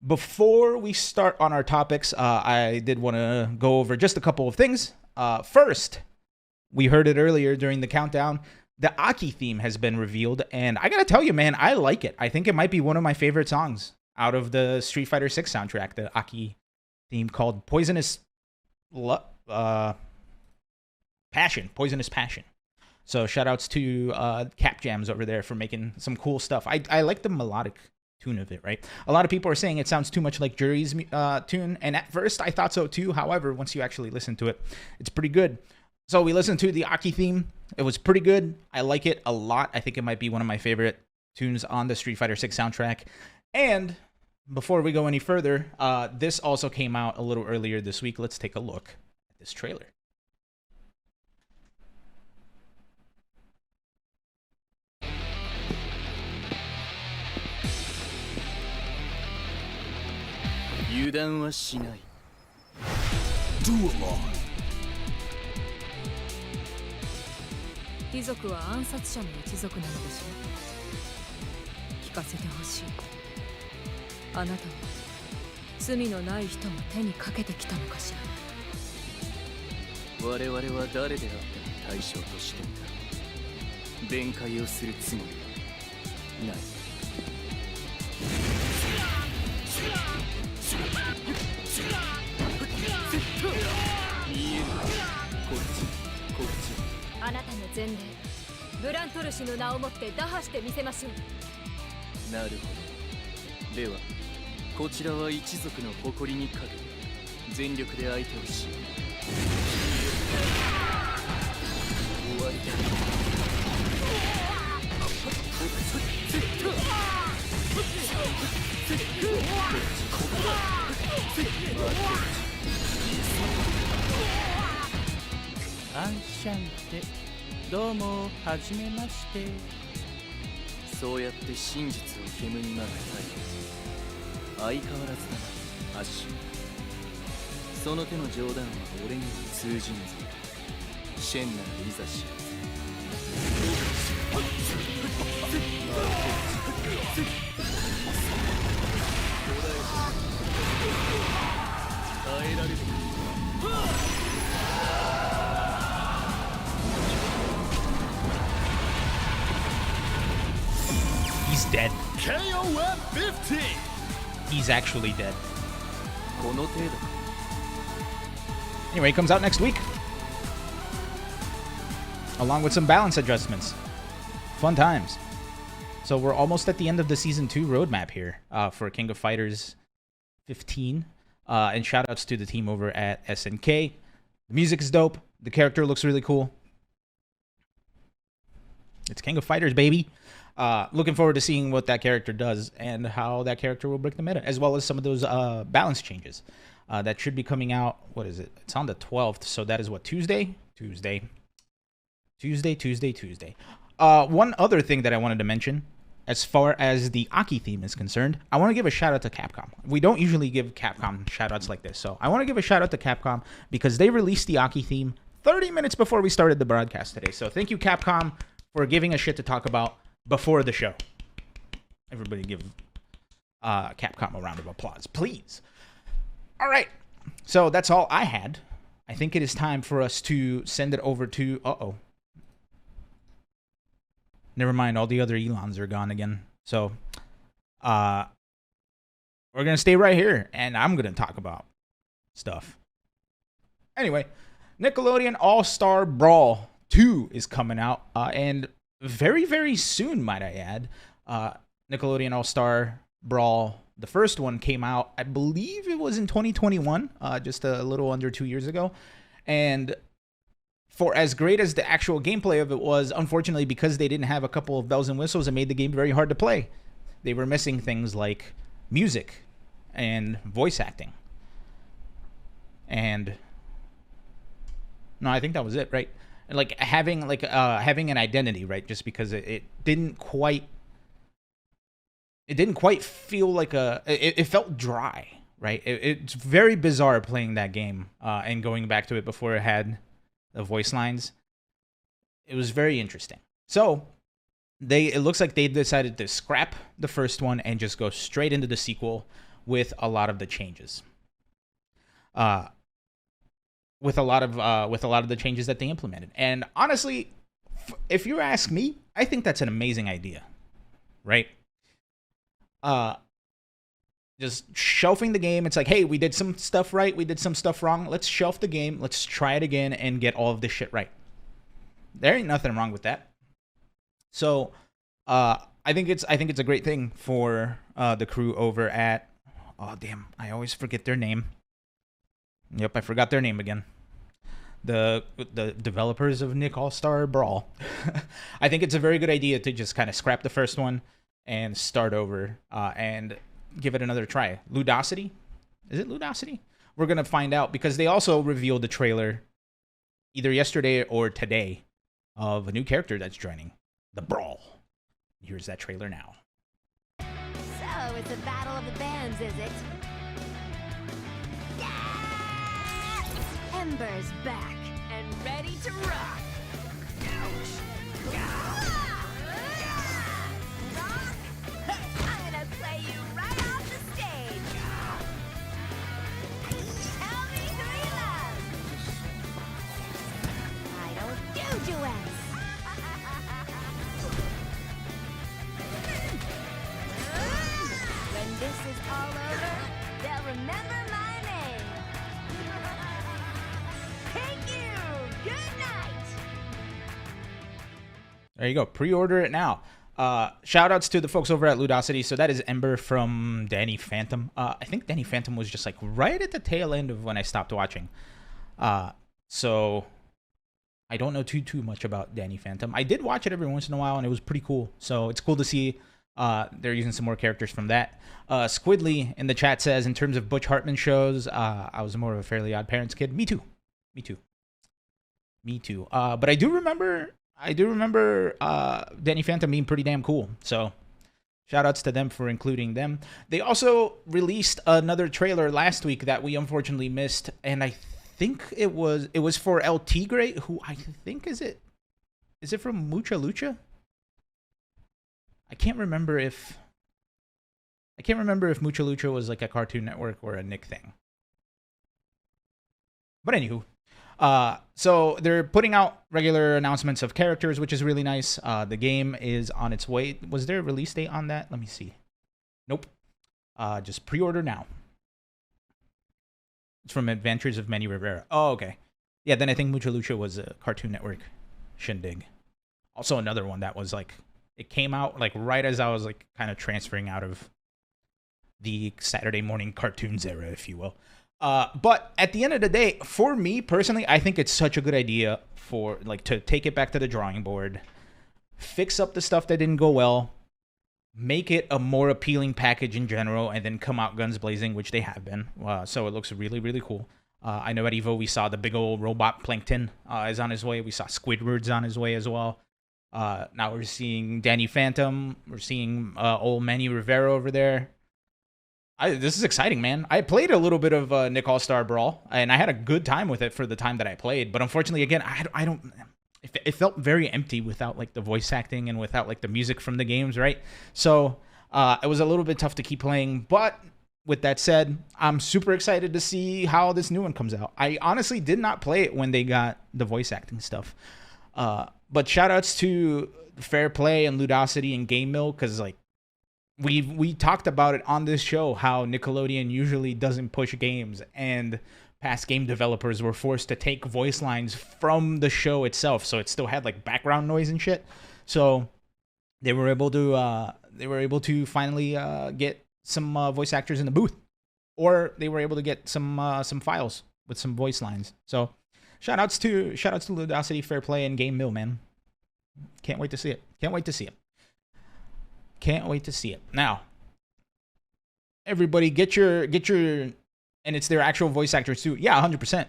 Before we start on our topics, I did want to go over just a couple of things. First, we heard it earlier during the countdown. The Aki theme has been revealed, and I gotta tell you, man, I like it. I think it might be one of my favorite songs out of the Street Fighter 6 soundtrack, the Aki theme called Passion. Poisonous Passion. So shout outs to Cap Jams over there for making some cool stuff. I like the melodic tune of it, right? A lot of people are saying it sounds too much like Jury's tune, and at first I thought so too. However, once you actually listen to it, it's pretty good. So we listened to the Aki theme. It was pretty good. I like it a lot. I think it might be one of my favorite tunes on the Street Fighter 6 soundtrack. And before we go any further, this also came out a little earlier this week. Let's take a look at this trailer. Duolog. 貴族は暗殺者の一族なのでしょう。聞かせてほしい。あなたは罪のない人も手にかけてきたのかしら。我々は誰であっても対象としていた。弁解をするつもりはない。見える。こっち、こっち。あなたの前例、ブラントル氏の名をもって打破してみせましょう。なるほど。では、こちらは一族の誇りにかけて全力で相手をしよう。終わりだ。アンシャンテ、どうもはじめまして。そうやって真実を煙に巻くタイプ。相変わらずだな、アッシュ。その手の冗談は俺には通じんぞ。シェンならいざしよう。耐えられる。He's dead. KOF 50. He's actually dead. この程度か。 Anyway, it comes out next week. Along with some balance adjustments. Fun times. So we're almost at the end of the Season 2 roadmap here for King of Fighters 15. And shoutouts to the team over at SNK. The music is dope. The character looks really cool. It's King of Fighters, baby. Looking forward to seeing what that character does and how that character will break the meta, as well as some of those balance changes that should be coming out. What is it? It's on the 12th, so that is what, Tuesday. One other thing that I wanted to mention, as far as the Aki theme is concerned, I want to give a shout out to Capcom. We don't usually give Capcom shout outs like this, so I want to give a shout out to Capcom because they released the Aki theme 30 minutes before we started the broadcast today. So thank you, Capcom, for giving us shit to talk about before the show. Everybody give Capcom a round of applause, please. All right. So that's all I had. I think it is time for us to send it over to... Uh-oh. Never mind. All the other Elons are gone again. So we're going to stay right here, and I'm going to talk about stuff. Anyway, Nickelodeon All-Star Brawl 2 is coming out, and very, very soon, might I add. Nickelodeon All-Star Brawl, the first one came out, I believe it was in 2021, just a little under 2 years ago. And for as great as the actual gameplay of it was, unfortunately, because they didn't have a couple of bells and whistles, it made the game very hard to play. They were missing things like music and voice acting. And no, I think that was it, right? Like having an identity, right? Just because it didn't quite feel like it felt dry, right? It's very bizarre playing that game and going back to it before it had the voice lines. It was very interesting. So it looks like they decided to scrap the first one and just go straight into the sequel with a lot of the changes. With a lot of the changes that they implemented. And honestly, if you ask me, I think that's an amazing idea, right? Just shelving the game. It's like, hey, we did some stuff right, we did some stuff wrong. Let's shelf the game. Let's try it again and get all of this shit right. There ain't nothing wrong with that. So, I think it's a great thing for the crew over at. Oh damn! I always forget their name. Yep, I forgot their name again. The developers of Nick All-Star Brawl. I think it's a very good idea to just kind of scrap the first one and start over and give it another try. Ludosity? Is it Ludosity? We're going to find out because they also revealed the trailer either yesterday or today of a new character that's joining the Brawl. Here's that trailer now. So, it's a battle of the bands, is it? Yes! Ember's back and ready to rock. Rock? I'm gonna play you right off the stage. Tell me who you love. I don't do duets. When this is all over, they'll remember my name. Thank you. Good night. There you go. Pre-order it now. Shout outs to the folks over at Ludosity. So that is Ember from Danny Phantom. I think Danny Phantom was just like right at the tail end of when I stopped watching. So I don't know too much about Danny Phantom. I did watch it every once in a while and it was pretty cool. So it's cool to see they're using some more characters from that. Squidly in the chat says, in terms of Butch Hartman shows, I was more of a Fairly Odd Parents kid. Me too. But I do remember Danny Phantom being pretty damn cool. So shout outs to them for including them. They also released another trailer last week that we unfortunately missed, and I think it was for El Tigre, who I think is it from Mucha Lucha? I can't remember if Mucha Lucha was like a Cartoon Network or a Nick thing. But anywho, so they're putting out regular announcements of characters, which is really nice. The game is on its way. Was there a release date on that? Let me see. Nope. Just pre-order now. It's from Adventures of Manny Rivera. Oh, okay. Yeah, then I think Mucha Lucha was a Cartoon Network shindig. Also another one that was like, it came out like right as I was like kind of transferring out of the Saturday morning cartoons era, if you will. But at the end of the day, for me personally, I think it's such a good idea for like to take it back to the drawing board, fix up the stuff that didn't go well, make it a more appealing package in general, and then come out guns blazing, which they have been. So it looks really, really cool. I know at EVO we saw the big old robot Plankton is on his way. We saw Squidward's on his way as well. Now we're seeing Danny Phantom. We're seeing old Manny Rivera over there. This is exciting, man. I played a little bit of Nick All-Star Brawl, and I had a good time with it for the time that I played. But unfortunately, again, I don't. It felt very empty without like the voice acting and without like the music from the games, right? So it was a little bit tough to keep playing. But with that said, I'm super excited to see how this new one comes out. I honestly did not play it when they got the voice acting stuff. But shout outs to Fair Play and Ludosity and Game Mill, because like we talked about it on this show how Nickelodeon usually doesn't push games, and past game developers were forced to take voice lines from the show itself, so it still had like background noise and shit. So they were able to finally get some voice actors in the booth, or they were able to get some files with some voice lines. So shout outs to Ludosity, Fair Play, and Game Mill, man. Can't wait to see it. Now, everybody get your, and it's their actual voice actors too. Yeah, 100%.